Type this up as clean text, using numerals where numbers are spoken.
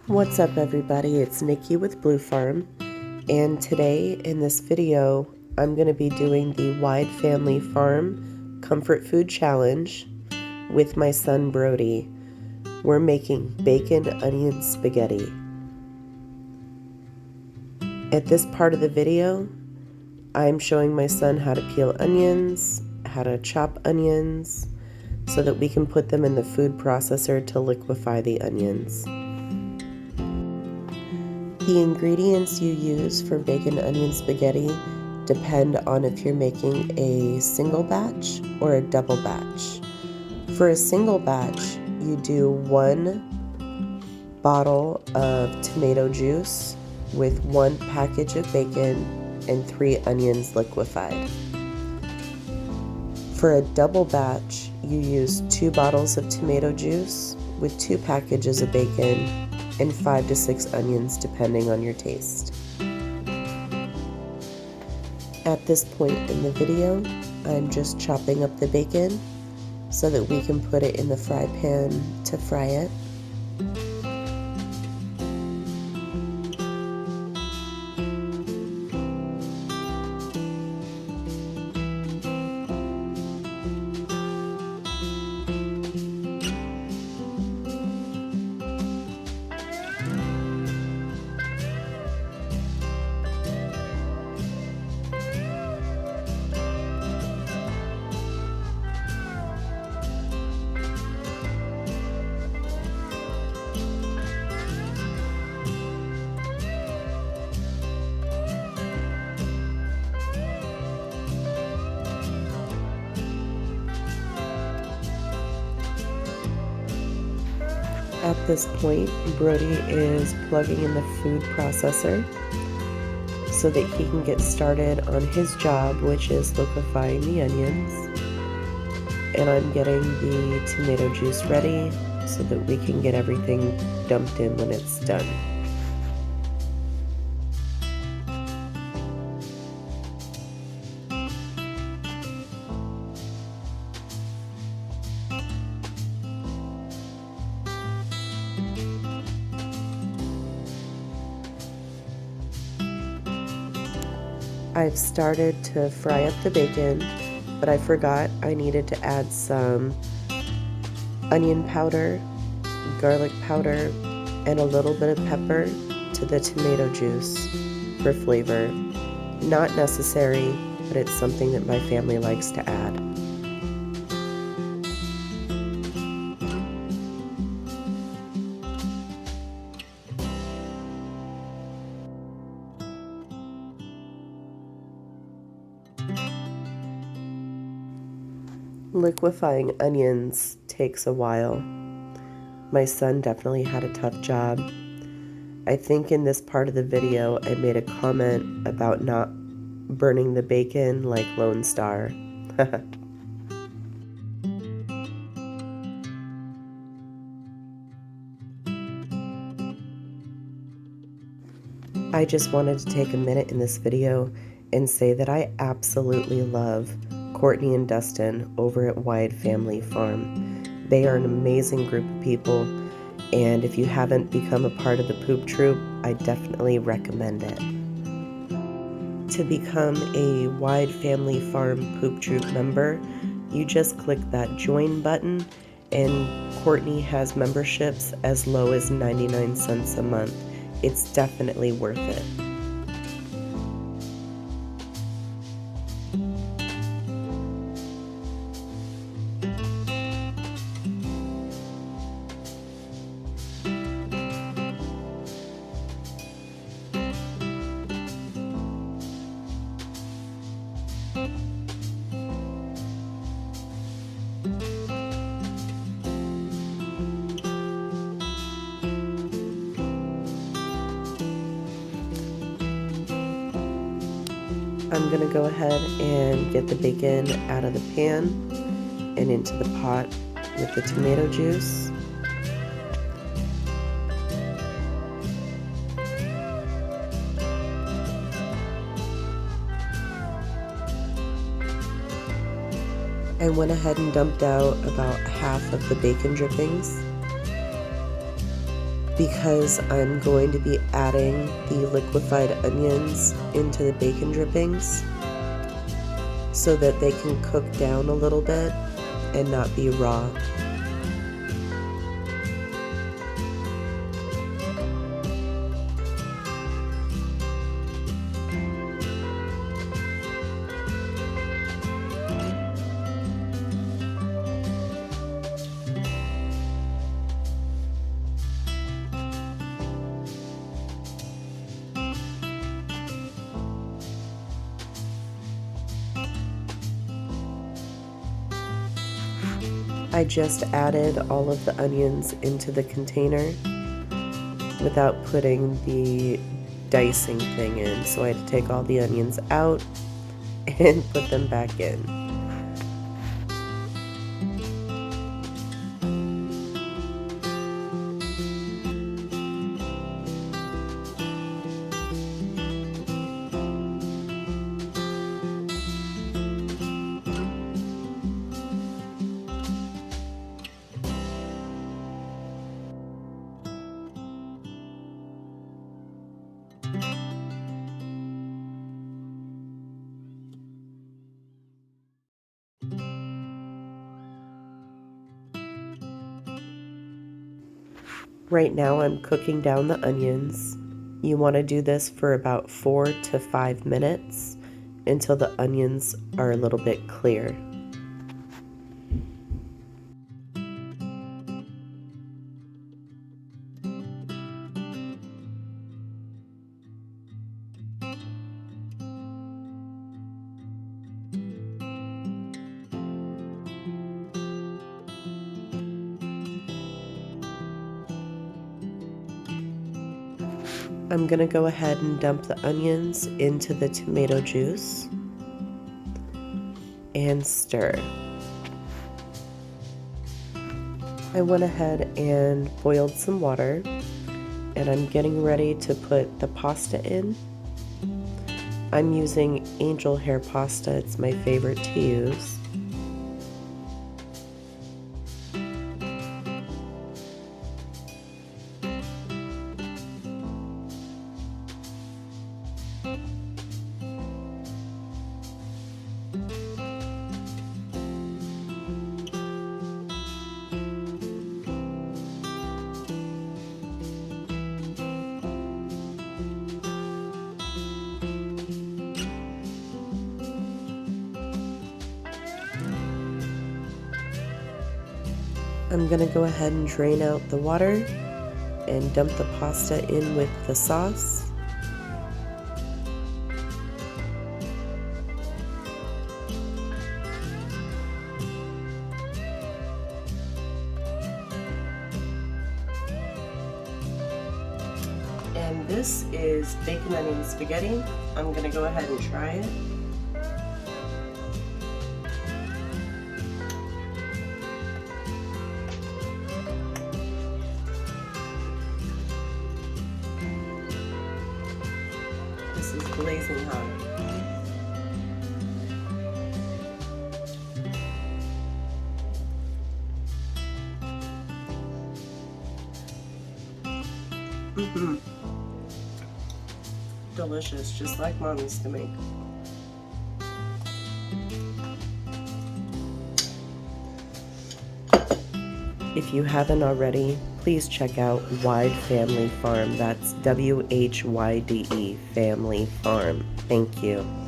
What's up everybody, it's Nikki with Blue Farm, and today in this video I'm going to be doing the Whyde Family Farm Comfort Food Challenge with my son Brody. We're making bacon onion spaghetti. At this part of the video, I'm showing my son how to peel onions, how to chop onions, so that we can put them in the food processor to liquefy the onions. The ingredients you use for bacon onion spaghetti depend on if you're making a single batch or a double batch. For a single batch, you do 1 bottle of tomato juice with 1 package of bacon and 3 onions liquefied. For a double batch, you use 2 bottles of tomato juice with 2 packages of bacon and 5 to 6 onions depending on your taste. At this point in the video, I'm just chopping up the bacon so that we can put it in the fry pan to fry it. At this point, Brody is plugging in the food processor so that he can get started on his job, which is liquefying the onions. And I'm getting the tomato juice ready so that we can get everything dumped in when it's done. I've started to fry up the bacon, but I forgot I needed to add some onion powder, garlic powder, and a little bit of pepper to the tomato juice for flavor. Not necessary, but it's something that my family likes to add. Liquefying onions takes a while. My son definitely had a tough job. I think in this part of the video I made a comment about not burning the bacon like Lone Star. I just wanted to take a minute in this video and say that I absolutely love Courtney and Dustin over at Whyde Family Farm. They are an amazing group of people, and if you haven't become a part of the Poop Troop, I definitely recommend it. To become a Whyde Family Farm Poop Troop member, you just click that join button, and Courtney has memberships as low as 99 cents a month. It's definitely worth it. I'm going to go ahead and get the bacon out of the pan and into the pot with the tomato juice. I went ahead and dumped out about half of the bacon drippings. because I'm going to be adding the liquefied onions into the bacon drippings so that they can cook down a little bit and not be raw. I just added all of the onions into the container without putting the dicing thing in, so I had to take all the onions out and put them back in. Right now I'm cooking down the onions. You want to do this for about 4 to 5 minutes until the onions are a little bit clear. I'm going to go ahead and dump the onions into the tomato juice and stir. I went ahead and boiled some water, and I'm getting ready to put the pasta in. I'm using angel hair pasta, it's my favorite to use. I'm going to go ahead and drain out the water and dump the pasta in with the sauce. And this is bacon onion spaghetti. I'm going to go ahead and try it. This is blazing hot. Delicious, just like Mom used to make. If you haven't already, please check out Whyde Family Farm. That's WHYDE Family Farm. Thank you.